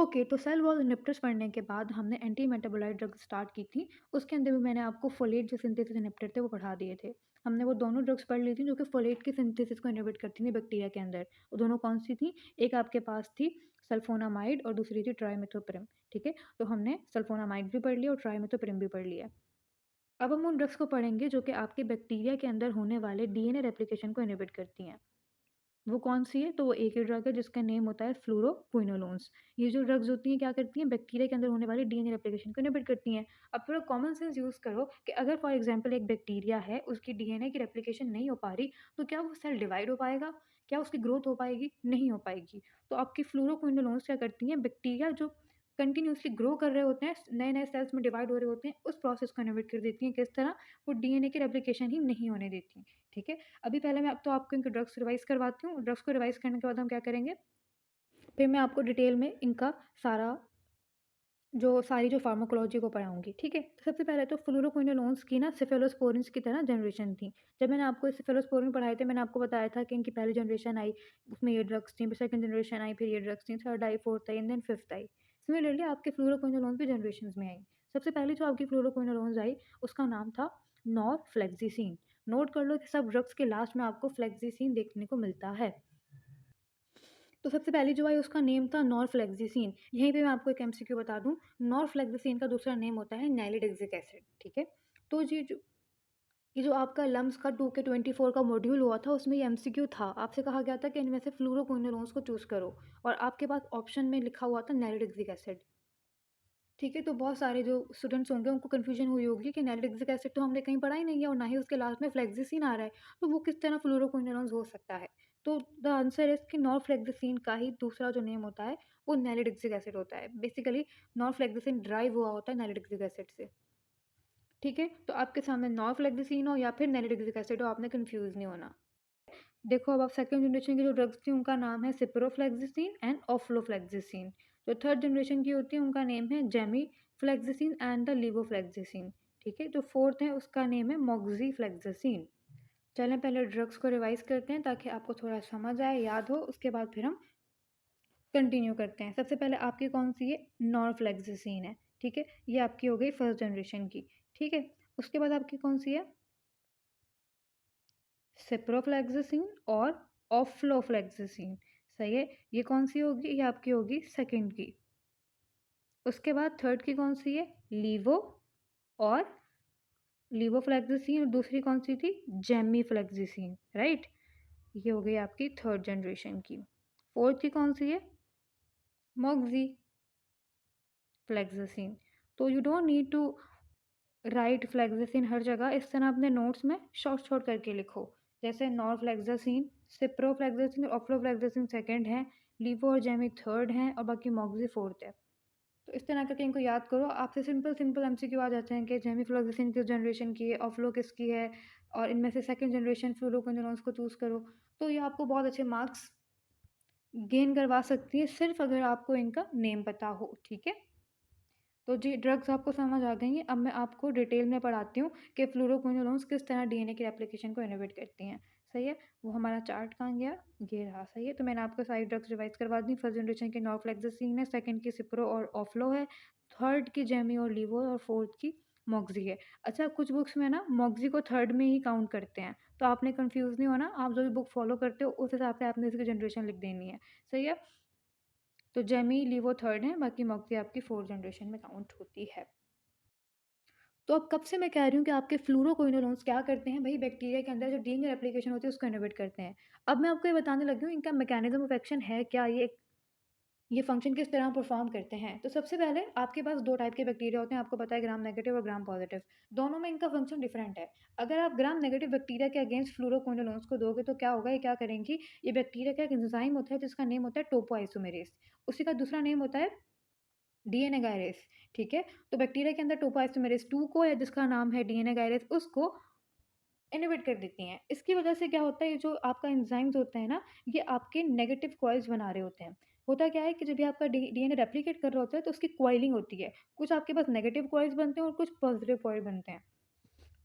Okay, तो cell wall inhibitors पढ़ने के बाद हमने एंटी मेटाबोलाइट ड्रग स्टार्ट की थी। उसके अंदर भी मैंने आपको फोलेट जो सिंथेसिस इन्हिबिटर थे वो पढ़ा दिए थे। हमने वो दोनों ड्रग्स पढ़ ली थी जो कि फोलेट की सिंथेसिस को इन्हिबिट करती थी बैक्टीरिया के अंदर। वो दोनों कौन-सी थी? एक आपके पास थी सल्फोनामाइड और दूसरी थी ट्राइमेथोप्रिम, ठीक है? तो हमने सल्फोनामाइड भी पढ़ लिया और ट्राइमेथोप्रिम भी पढ़ लिया। अब हम उन ड्रग्स को पढ़ेंगे जो कि आपके बैक्टीरिया के अंदर होने वाले डीएनए रेप्लिकेशन को इन्हिबिट करती हैं। वो कौन-सी है? तो वो एक ही ड्रग है जिसका नेम होता है फ्लोरोक्विनोलोन्स। ये जो ड्रग्स होती हैं क्या करती हैं? बैक्टीरिया के अंदर होने वाली डीएनए रेप्लिकेशन को इन्हिबिट करती हैं। अब थोड़ा कॉमन सेंस यूज़ करो कि अगर फॉर एग्ज़ाम्पल एक बैक्टीरिया है, उसकी डीएनए की रेप्लिकेशन नहीं हो पा रही, तो क्या वो सेल डिवाइड हो पाएगा? क्या उसकी ग्रोथ हो पाएगी? नहीं हो पाएगी। तो आपकी फ्लोरोक्विनोलोन्स क्या करती हैं? बैक्टीरिया जो कंटिन्यूअसली ग्रो कर रहे होते हैं, नए-नए सेल्स में डिवाइड हो रहे होते हैं, उस प्रोसेस को इन्हिबिट कर देती हैं। किस तरह? वो डीएनए की रेप्लिकेशन ही नहीं होने देती, ठीक है? अभी पहले मैं अब तो आपको इनके ड्रग्स रिवाइज़ करवाती हूँ। ड्रग्स को रिवाइज़ करने के बाद हम क्या करेंगे, फिर मैं आपको डिटेल में इनका सारा सारी जो फार्माकोलॉजी को पढ़ाऊँगी, ठीक है? तो सबसे पहले तो फ्लूरोक्विनोलोन्स की ना सेफ़ेलोस्पोरिन्स की तरह जनरेशन थी। जब मैंने आपको सेफ़ेलोस्पोरिन पढ़ाए थे, मैंने आपको बताया था कि इनकी पहली जनरेशन आई, उसमें ये ड्रग्स थी, फिर सेकंड जनरेशन आई, फिर ये ड्रग्स थी, third I, fourth I and then fifth I. Similarly आपके फ्लूरोक्विनोलोन्स भी जनरेशंस में आई। सबसे पहले जो आपकी फ्लूरोक्विनोलोन्स आई, उसका नाम था नॉरफ्लेक्सिसिन। नोट कर लो कि सब ड्रग्स के लास्ट में आपको फ्लेक्सिसिन देखने को मिलता है। तो सबसे पहली जो आई उसका नेम था नॉरफ्लेक्सिसिन। यहीं पे मैं आपको एक एमसीक्यू बता दूँ, नॉरफ्लेक्सिसिन का दूसरा नेम होता है नाइलिडिक्सिक एसिड, ठीक है? तो ये जो आपका लम्स का 2K24 का मॉड्यूल हुआ था, उसमें ये एमसीक्यू था। आपसे कहा गया था कि इनमें से फ्लूरोक्विनोलोन्स को चूज़ करो और आपके पास ऑप्शन में लिखा हुआ था नाइलिडिक्सिक एसिड, ठीक है? तो बहुत सारे जो स्टूडेंट्स होंगे उनको कन्फ्यूजन हुई होगी कि नाइलिडिक्सिक एसिड तो हमने कहीं पढ़ा ही नहीं है और ना ही उसके लास्ट में फ्लेक्सिसिन आ रहा है, तो वो किस तरह फ्लूरोक्विनोलोन्स हो सकता है? तो द आंसर इज़ कि नॉरफ्लेक्सिसिन का ही दूसरा जो नेम होता है, वो नाइलिडिक्सिक एसिड होता है। बेसिकली नॉरफ्लेक्सिसिन ड्राइव हुआ होता है नाइलिडिक्सिक एसिड से, ठीक है? तो आपके सामने नॉरफ्लेक्सिसिन हो या फिर नाइलिडिक्सिक एसिड हो, आपने कन्फ्यूज़ नहीं होना। देखो अब आप सेकंड जनरेशन की जो ड्रग्स थी उनका नाम है सिप्रोफ्लेक्सिसिन एंड ऑफ्लोफ्लेक्सिसिन। जो थर्ड जनरेशन की होती है उनका नेम है जेमीफ्लेक्सिसिन एंड द लीवोफ्लेक्सिसिन, ठीक है? जो फोर्थ है उसका नेम है मॉक्सीफ्लेक्सिसिन। चलें पहले ड्रग्स को रिवाइज़ करते हैं ताकि आपको थोड़ा समझ आए, याद हो, उसके बाद फिर हम कंटिन्यू करते हैं। सबसे पहले आपकी कौन-सी है? नॉरफ्लेक्सिसिन है, ठीक है? ये आपकी हो गई फर्स्ट जनरेशन की, ठीक है? उसके बाद आपकी कौन-सी है? सिप्रोफ्लेक्सिसिन और ऑफ्लोफ्लेक्सिसिन, सही है? ये कौन-सी होगी? ये आपकी होगी सेकंड की। उसके बाद थर्ड की कौन-सी है? लीवो और लीवोफ्लेक्सिसिन और दूसरी कौन-सी थी? जेमीफ्लेक्सिसिन, राइट? ये हो गई आपकी थर्ड जनरेशन की। फोर्थ की कौन-सी है? मॉक्सीफ्लेक्सिसिन। तो you don't need to write floxacin हर जगह, इस तरह अपने नोट्स में शॉर्ट करके लिखो। जैसे नॉरफ्लेक्सिसिन, सिप्रोफ्लेक्सिसिन और ऑफ्लोफ्लेक्सिसिन सेकंड है, लीवो और जेमी थर्ड हैं और बाकी मॉक्सी फोर्थ है। तो इस तरह करके इनको याद करो। आपसे सिंपल सिंपल एमसीक्यू आ जाते हैं कि जेमीफ्लोक्सिसिन किस जनरेशन की है, ऑफ्लो किसकी है और इनमें से सेकंड जनरेशन फ्लूरोक्विनोलोन्स को चूज़ करो। तो ये आपको बहुत अच्छे मार्क्स गेन करवा सकती है सिर्फ अगर आपको इनका नेम पता हो, ठीक है? तो जी ड्रग्स आपको समझ आ गई हैं। अब मैं आपको डिटेल में पढ़ाती हूँ कि फ्लूरोक्विनोलोन्स किस तरह डीएनए की रेप्लिकेशन को इनहिबिट करती हैं, सही है? वो हमारा चार्ट कहाँ गया? ये रहा, सही है? तो मैंने आपको सारी ड्रग्स रिवाइज़ करवा दी। फर्स्ट जनरेशन की नॉरफ्लेक्सिसिन है, सेकंड की सिप्रो और ऑफ्लो है, थर्ड की जेमी और लीवो और फोर्थ की मॉक्सी है। अच्छा, कुछ बुक्स में ना मॉक्सी को थर्ड में ही काउंट करते हैं, तो आपने कन्फ्यूज़ नहीं होना। आप जो भी बुक फॉलो करते हो उस हिसाब से आपने इसकी जनरेशन लिख देनी है, सही है? तो जेमी लीवो थर्ड है, बाकी मॉक्सी आपकी फोर्थ जनरेशन में काउंट होती है। तो अब कब से मैं कह रही हूँ कि आपके फ्लूरोक्विनोलोन्स क्या करते हैं, भई बैक्टीरिया के अंदर जो डीएनए रेप्लिकेशन होती है उसको इनहिबिट करते हैं। अब मैं आपको ये बताने लगी हूँ इनका मैकेनिज़्म ऑफ एक्शन है क्या, ये फंक्शन किस तरह परफॉर्म करते हैं। तो सबसे पहले आपके पास 2 टाइप के बैक्टीरिया होते हैं, आपको पता है ग्राम नेगेटिव और ग्राम पॉजिटिव। दोनों में इनका फंक्शन डिफरेंट है। अगर आप ग्राम नेगेटिव बैक्टीरिया के अगेंस्ट फ्लूरोक्विनोलोन्स को दोगे तो क्या होगा, ये क्या करेंगी, ये बैक्टीरिया का एक एंजाइम होता है जिसका नेम होता है टोपोआइसोमेरेज़। उसी का दूसरा नेम होता है डीएनए गायरेज़, ठीक है? तो बैक्टीरिया के अंदर टोपोआइसोमेरेज़ 2 को, या जिसका नाम है डीएनए गायरेज़, उसको इनहिबिट कर देती हैं। इसकी वजह से क्या होता है, ये जो आपका एंजाइम्स होते हैं ना, ये आपके नेगेटिव कॉइल्स बना रहे होते हैं। होता क्या है कि जब भी आपका डीएनए रेप्लिकेट कर रहा होता है तो उसकी कॉइलिंग होती है। कुछ आपके पास नेगेटिव कॉइल्स बनते हैं और कुछ पॉजिटिव कॉइल बनते हैं।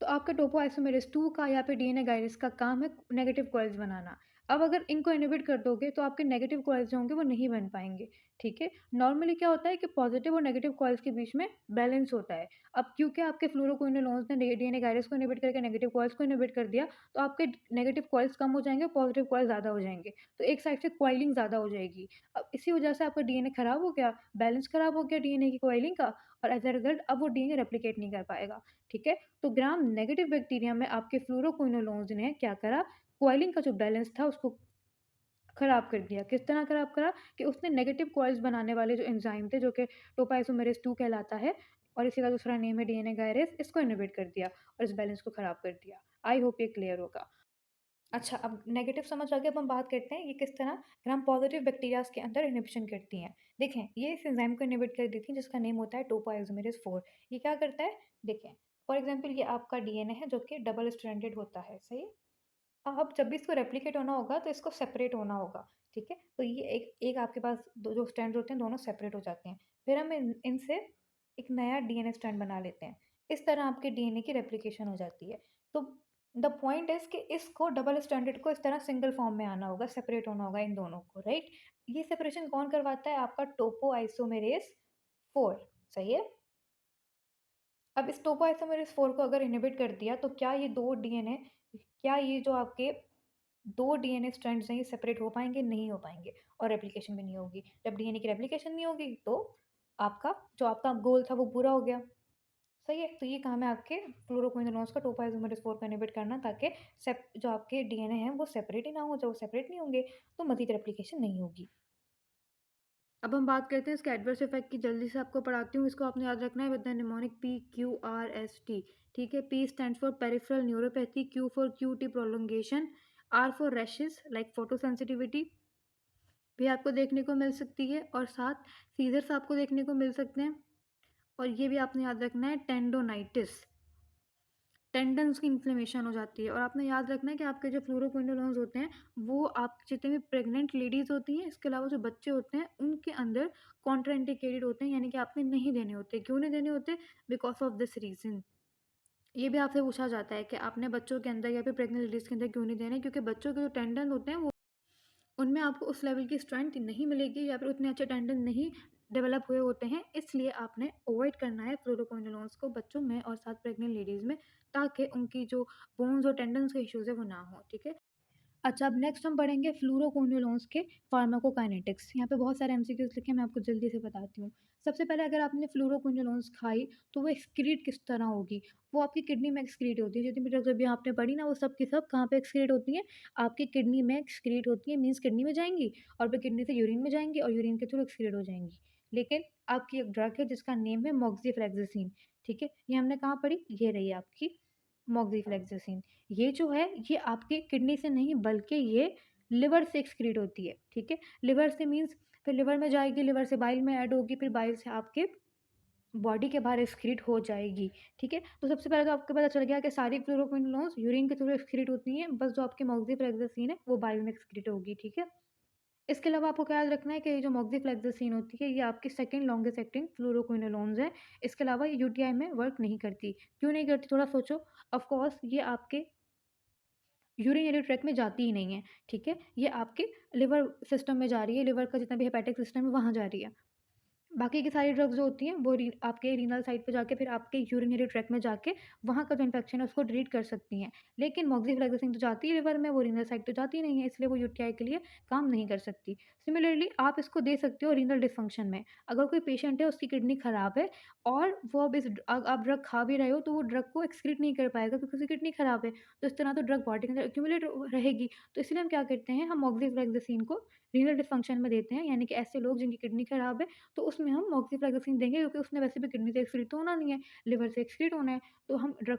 तो आपका टोपोआइसोमेरेज़ 2 का या फिर डीएनए गायरेज़ का काम है नेगेटिव कॉइल्स बनाना। अब अगर इनको इनहिबिट कर दोगे तो आपके नेगेटिव कॉइल्स जो होंगे वो नहीं बन पाएँगे, ठीक है? नॉर्मली क्या होता है कि पॉज़िटिव और नेगेटिव कॉइल्स के बीच में बैलेंस होता है। अब क्योंकि आपके फ्लोरोक्विनोलोन्स ने डीएनए काइरेस को इनहिबिट करके नेगेटिव कॉइल्स को इनहिबिट कर दिया, तो आपके नेगेटिव कॉइल्स कम हो जाएँगे, पॉज़िटिव कॉइल्स ज़्यादा हो जाएँगे। तो एक साइड से कॉइलिंग ज़्यादा हो जाएगी। अब इसी वजह से आपका डीएनए खराब हो गया, बैलेंस खराब हो गया डीएनए की कॉइलिंग का और एज़ अ रिज़ल्ट अब वो डीएनए रेप्लिकेट नहीं कर पाएगा, ठीक है? तो ग्राम नेगेटिव बैक्टीरिया में आपके फ्लोरोक्विनोलोन्स ने क्या करा, कॉइलिंग का जो बैलेंस था उसको खराब कर दिया। किस तरह खराब करा कि उसने नेगेटिव कॉइल्स बनाने वाले जो एंजाइम थे जो कि टोपाइसोमेरेज़ 2 कहलाता है और इसी का दूसरा नेम है डीएनए गायरेज़, इसको इनहिबिट कर दिया और इस बैलेंस को खराब कर दिया। आई होप ये क्लियर होगा। अच्छा, अब नेगेटिव समझ आ गया, अब हम बात करते हैं ये किस तरह ग्राम पॉजिटिव बैक्टीरियाज़ के अंदर इन्हिबिशन करती हैं। देखें, ये इस एंजाइम को इनहिबिट कर देती हैं जिसका नेम होता है टोपोइसोमेरेज़ 4। ये क्या करता है? देखें, फॉर एग्ज़ाम्पल ये आपका डीएनए है जो कि डबल स्ट्रैंडेड होता है, सही है? अब जब भी इसको रेप्लिकेट होना होगा तो इसको सेपरेट होना होगा, ठीक है? तो ये एक एक आपके पास 2 जो स्ट्रैंड्स होते हैं दोनों सेपरेट हो जाते हैं। फिर हम इनसे एक नया डीएनए स्ट्रैंड बना लेते हैं। इस तरह आपके डीएनए की रेप्लिकेशन हो जाती है। तो द पॉइंट इज़ कि इसको डबल स्ट्रैंडेड को इस तरह सिंगल फॉर्म में आना होगा, सेपरेट होना होगा इन दोनों को, राइट? ये सेपरेशन कौन करवाता है? आपका टोपोआइसोमेरेज़ 4, सही है? अब इस टोपोआइसोमेरेज़ 4 को अगर इनहिबिट कर दिया तो क्या ये जो आपके 2 डीएनए स्ट्रैंड्स हैं ये सेपरेट हो पाएँगे? नहीं हो पाएँगे और रेप्लिकेशन भी नहीं होगी। जब डीएनए की रेप्लिकेशन नहीं होगी तो आपका गोल था वो पूरा हो गया। सही है? तो ये काम है आपके फ्लोरोक्विनोलोन्स का टोपोइसोमेरेज़ 4 को इनहिबिट करना ताकि जो आपके डीएनए हैं वो सेपरेट ही ना हो। जब वो सेपरेट नहीं होंगे तो मज़ीद रेप्लिकेशन नहीं होगी। अब हम बात करते हैं इसके एडवर्स इफ़ेक्ट की, जल्दी से आपको पढ़ाती हूँ। इसको आपने याद रखना है विद द निमोनिक PQRST, ठीक है? P stands for peripheral neuropathy, Q for QT prolongation, R for rashes like photosensitivity भी आपको देखने को मिल सकती है और साथ सीज़र्स आपको देखने को मिल सकते हैं और ये भी आपने याद रखना है टेंडोनाइटिस, टेंडन्स की इन्फ्लेमेशन हो जाती है और आपने याद रखना है कि आपके जो फ्लोरोक्विनोलोन्स होते हैं, वो आप जितनी भी प्रेग्नेंट लेडीज़ होती हैं, इसके अलावा जो बच्चे होते हैं, उनके अंदर कॉन्ट्राइंडिकेटेड होते हैं, यानी कि आपने नहीं देने होते। क्यों नहीं देने होते? Because of this reason. ये भी आपसे पूछा जाता है कि आपने बच्चों के अंदर या फिर प्रेग्नेंट लेडीज़ के अंदर क्यों नहीं देने? क्योंकि बच्चों के जो टेंडन होते हैं वो उनमें आपको उस लेवल की स्ट्रेंथ नहीं मिलेगी या फिर उतने अच्छे टेंडन नहीं डेवलप हुए होते हैं, इसलिए आपने अवॉइड करना है फ्लोरोक्विनोलोन्स को बच्चों में और साथ प्रेग्नेंट लेडीज़ में, ताकि उनकी जो बोन्स और टेंडन्स के इश्यूज़ है वो ना हो, ठीक है? अच्छा, अब नेक्स्ट हम पढ़ेंगे फ्लूरोक्विनोलोन्स के फार्माकोकाइनेटिक्स। यहाँ पे बहुत सारे एमसीक्यूज़ लिखे हैं, मैं आपको जल्दी से बताती हूँ। सबसे पहले अगर आपने फ्लूरोक्विनोलोन्स खाई, तो वो एक्सक्रीट किस तरह होगी? वो आपकी किडनी में एक्सक्रीट होती है। जितनी भी ड्रग्स अभी आपने पढ़ी ना, वो सब की सब कहाँ पे एक्सक्रीट होती हैं? आपकी किडनी में एक्सक्रीट होती हैं, मीन्स किडनी में जाएँगी और फिर किडनी से यूरिन में जाएँगी और यूरिन के थ्रू एक्सक्रीट हो जाएँगी। लेकिन आपकी एक ड्रग है जिसका नेम है मोक्सीफ्लेक्ज़ोसिन, ठीक है? ये हमने कहाँ पढ़ी? ये रही आपकी मोक्सीफ्लेक्ज़ोसिन। ये जो है ये आपके किडनी से नहीं बल्कि ये लिवर से एक्सक्रीट होती है, ठीक है? लिवर से मीन्स फिर लिवर में जाएगी, लिवर से बाइल में ऐड होगी, फिर बाइल से आपके बॉडी के बाहर एक्सक्रीट हो जाएगी, ठीक है? तो सबसे पहले तो आपको पता चल गया कि सारी फ्लोरोक्विनोलोन्स यूरिन के थ्रू एक्सक्रीट होती हैं, बस जो आपकी मोक्सीफ्लेक्ज़ोसिन है वो बाइल में एक्सक्रीट होगी, ठीक है? इसके अलावा आपको क्या याद रखना है कि ये जो मोक्सीफ्लेक्ज़ोसिन होती है, ये आपकी सेकंड लॉन्गेस्ट एक्टिंग फ्लोरोक्विनोलोन्स है। इसके अलावा ये यूटीआई में वर्क नहीं करती। क्यों नहीं करती? थोड़ा सोचो। ऑफ़ कोर्स ये आपके यूरिनरी ट्रैक्ट में जाती ही नहीं है, ठीक है? ये आपके लिवर सिस्टम में जा रही है, लिवर का जितना भी हेपेटिक सिस्टम है वहाँ जा रही है। बाकी की सारी ड्रग्स जो होती हैं वो आपके रीनल साइड पे जाके फिर आपके यूरिनरी ट्रैक्ट में जाके वहाँ का जो इन्फेक्शन है उसको ट्रीट कर सकती हैं। लेकिन मोक्सीफ्लेक्सोसिन तो जाती है लिवर में, वो रीनल साइड तो जाती नहीं है, इसलिए वो यूटीआई के लिए काम नहीं कर सकती। सिमिलरली आप इसको दे सकते हो रीनल डिसफंक्शन में। अगर कोई पेशेंट है उसकी किडनी खराब है और वो अब आप ड्रग खा भी रहे हो तो वो ड्रग को एक्सक्रीट नहीं कर पाएगा क्योंकि उसकी किडनी खराब है। तो इस तरह तो ड्रग बॉडी के अंदर एक्यूमुलेट रहेगी। तो इसलिए हम क्या करते हैं, हम मोक्सीफ्लेक्सोसिन को रीनल डिसफंक्शन में देते हैं, यानी कि ऐसे लोग जिनकी किडनी खराब है तो उसमें हम मोक्सीफ्लेक्सोसिन देंगे क्योंकि उसने वैसे भी किडनी से एक्सक्रीट तो होना नहीं है, लिवर से एक्सक्रीट होना है। तो हम ड्रग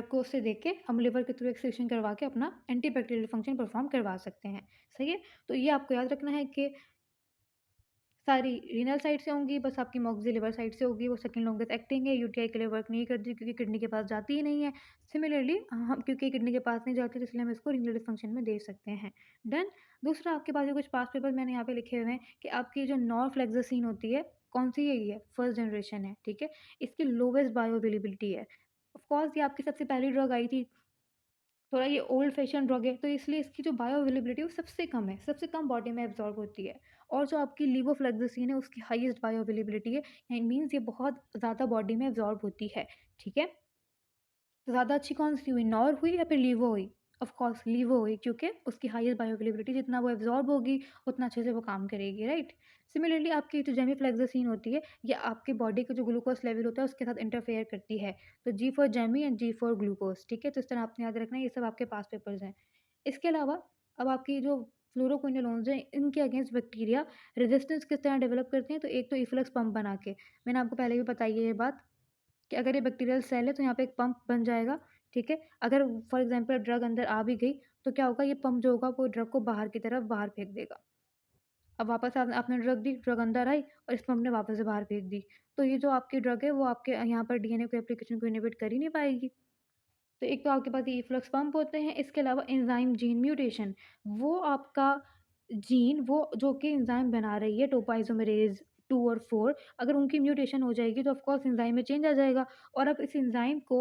को उससे देके हम लिवर के थ्रू एक्सक्रीशन करवा के अपना एंटीबैक्टीरियल फंक्शन परफॉर्म करवा सकते हैं। सही है? तो ये आपको याद रखना है कि सारी रीनल साइड से होंगी, बस आपकी मोक्सी लिवर साइड से होगी, वो सेकंड लॉन्गेस्ट एक्टिंग है, यूटीआई के लिए वर्क नहीं करती क्योंकि किडनी के पास जाती ही नहीं है। सिमिलरली हम क्योंकि किडनी के पास नहीं जाती तो इसलिए हम इसको रीनल डिसफंक्शन में दे सकते हैं। डन। दूसरा आपके पास जो कुछ पास्ट पेपर मैंने यहाँ पे लिखे हुए हैं कि आपकी जो नॉरफ्लेक्सोसिन होती है, कौन-सी है ये? फर्स्ट जनरेशन है, ठीक है? इसकी लोवेस्ट बायोअवेलेबिलिटी है। ऑफ कोर्स ये आपकी सबसे पहली ड्रग आई थी थोड़ा ये ओल्ड फैशन ड्रग है, तो इसलिए इसकी जो बायो अवेलेबिलिटी है वो सबसे कम है, सबसे कम बॉडी में एब्ज़ॉर्ब होती है। और जो आपकी लीवोफ्लेक्सासिन है उसकी हाईएस्ट बायो अवेलेबिलिटी है, इट मीन्स ये बहुत ज़्यादा बॉडी में एब्ज़ॉर्ब होती है, ठीक है? तो ज़्यादा अच्छी कौन-सी हुई, नॉर हुई या फिर लीवो हुई? ऑफ़ कोर्स लीवो हुई, क्योंकि उसकी हाईएस्ट बायोअवेलेबिलिटी, जितना वो एब्ज़ॉर्ब होगी, उतना अच्छे से वो काम करेगी, राइट? सिमिलरली आपकी जो जेमिफ्लेक्सासिन होती है, ये आपकी बॉडी का जो ग्लूकोज़ लेवल होता है उसके साथ इंटरफेयर करती है। तो G for Jamie and G for glucose, ठीक है? तो इस तरह आपने याद रखना है, ये सब आपके पास पेपर्स हैं। इसके अलावा अब आपकी जो फ्लोरोक्विनोलोन्स हैं, इनके अगेंस्ट बैक्टीरिया रेज़िस्टेंस किस तरह डेवलप करते हैं? तो एक तो इफ्लक्स पम्प बना के, मैंने आपको पहले भी बताई है ये बात, कि अगर ये बैक्टीरियल सेल है तो यहाँ पे एक पंप बन जाएगा, ठीक है? अगर फॉर एग्ज़ाम्पल ड्रग अंदर आ भी गई, तो क्या होगा, ये पंप जो होगा वो ड्रग को बाहर की तरफ बाहर फेंक देगा। अब वापस आपने ड्रग दी, ड्रग अंदर आई और इस पंप ने वापस से बाहर फेंक दी। तो ये जो आपकी ड्रग है वो आपके यहाँ पर डीएनए को एप्लीकेशन को इनहिबिट कर ही नहीं पाएगी। तो एक तो आपके पास ये इफ्लक्स पंप होते हैं, इसके अलावा एंजाइम जीन म्यूटेशन, वो आपका जीन वो जो कि एंजाइम बना रही है टोपोइज़ोमेरेज़ 2 और 4, अगर उनकी म्यूटेशन हो जाएगी तो ऑफ़ कोर्स एंजाइम में चेंज आ जाएगा और अब इस एंजाइम को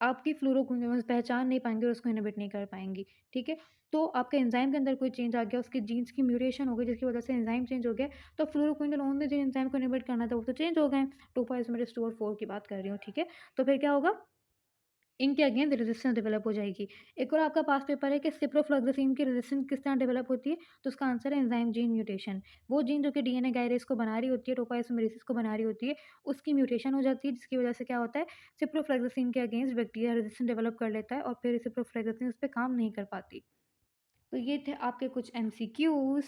आपकी फ्लोरोक्विनोलोन्स पहचान नहीं पाएँगे और उसको इनहिबिट नहीं कर पाएँगी, ठीक है? तो आपके एंजाइम के अंदर कोई चेंज आ गया, उसके जीन्स की म्यूटेशन हो गई जिसकी वजह से एंजाइम चेंज हो गया, तो फ्लोरोक्विनोलोन ने जिन एंजाइम को इनहिबिट करना था वो तो चेंज हो गए, टोपोइज़ोमेरेज़ 2 और 4 की बात कर रही हूँ, ठीक है? तो फिर क्या होगा, इनके अगेंस्ट रेजिस्टेंस डेवलप हो जाएगी। एक और आपका पास्ट पेपर है कि सिप्रोफ्लोक्सासिन की रेजिस्टेंस किस तरह डेवलप होती है, तो उसका आंसर है एंजाइम जीन म्यूटेशन। वो जीन जो कि डीएनए गायरेज़ को बना रही होती है, टोपोइसोमेरेसिस को बना रही होती है, उसकी म्यूटेशन हो जाती है जिसकी वजह से क्या होता है, सिप्रोफ्लोक्सासिन के अगेंस्ट बैक्टीरिया रेजिस्टेंस डेवलप कर लेता है और फिर सिप्रोफ्लोक्सासिन उस पे काम नहीं कर पाती। तो ये थे आपके कुछ एमसीक्यूज़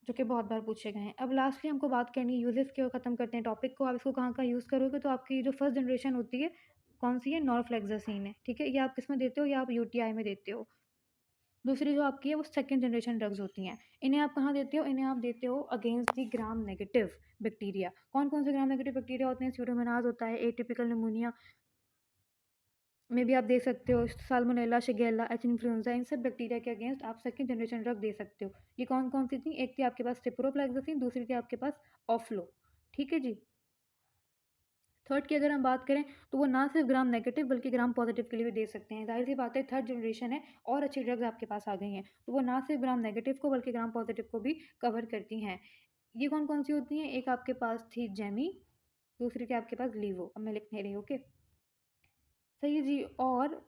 जो कि बहुत बार पूछे गए हैं। अब लास्टली हमको बात करनी है यूजेस की और ख़त्म करते हैं टॉपिक को। आप इसको कहाँ-कहाँ यूज़ करोगे, तो आपकी जो फर्स्ट जनरेशन होती है, कौन-सी है? नॉरफ्लेक्सासिन है, ठीक है? ये आप किसमें देते हो? या आप यूटीआई में देते हो। दूसरी जो आपकी है वो सेकंड जनरेशन ड्रग्स होती हैं। इन्हें आप कहाँ देते हो? इन्हें आप देते हो against the gram negative bacteria. कौन-कौन से ग्राम नेगेटिव बैक्टीरिया होते हैं? स्यूडोमोनास होता है, एटिपिकल निमोनिया में भी आप दे सकते हो, साल्मोनेला, शिगेल्ला, एच इन्फ्लुएंजा, इन सब बैक्टीरिया के अगेंस्ट आप सेकंड जनरेशन ड्रग दे सकते हो। ये कौन-कौन सी थी? एक थी आपके पास सिप्रोफ्लोक्सासिन, दूसरी थी आपके पास ऑफ्लो, ठीक है जी। थर्ड की अगर हम बात करें तो वो ना सिर्फ ग्राम नेगेटिव बल्कि ग्राम पॉजिटिव के लिए भी दे सकते हैं। ज़ाहिर सी बात है, थर्ड जनरेशन है और अच्छी ड्रग्स आपके पास आ गई हैं, तो वो ना सिर्फ ग्राम नेगेटिव को बल्कि ग्राम पॉजिटिव को भी कवर करती हैं। ये कौन-कौन सी होती हैं? एक आपके पास थी जेमी, दूसरी थी आपके पास लीवो। अब मैं लिख नहीं रही, ओके? सही है जी। और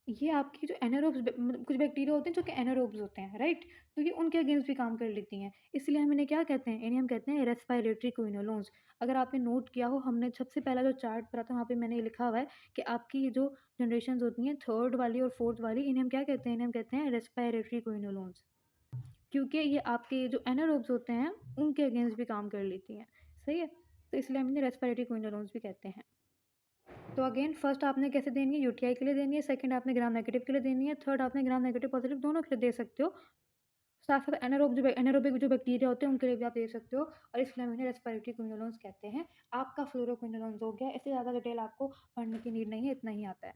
ये आपकी जो एनारोब्स मतलब कुछ बैक्टीरिया होते हैं जो कि एनारोब्स होते हैं, राइट? तो ये उनके अगेंस्ट भी काम कर लेती हैं। इसलिए हम इन्हें क्या कहते हैं? इन्हें हम कहते हैं रेस्पिरेटरी क्विनोलोन्स। अगर आपने नोट किया हो, हमने सबसे पहला जो चार्ट पढ़ा था वहाँ पे मैंने ये लिखा हुआ है कि आपकी ये जो जनरेशंस होती हैं, थर्ड वाली और फोर्थ वाली, इन्हें हम क्या कहते हैं? इन्हें हम कहते हैं रेस्पिरेटरी क्विनोलोन्स। क्योंकि ये आपके जो एनारोब्स होते हैं उनके अगेंस्ट भी काम कर लेती हैं। सही है? तो इसलिए हम इन्हें रेस्पिरेटरी क्विनोलोन्स भी कहते हैं। तो अगेन फर्स्ट आपने कैसे देनी है? यूटीआई के लिए देनी है, सेकंड आपने ग्राम नेगेटिव के लिए देनी है, थर्ड आपने ग्राम नेगेटिव पॉजिटिव दोनों के लिए दे सकते हो। साथ-साथ एनारोबिक जो बैक्टीरिया होते हैं उनके लिए भी आप दे सकते हो और इसलिए हम इन्हें रेस्पिरेटरी क्विनोलोन्स कहते हैं। आपका फ्लोरोक्विनोलोन्स हो गया, इससे ज़्यादा डिटेल आपको पढ़ने की नीड नहीं है, इतना ही आता है।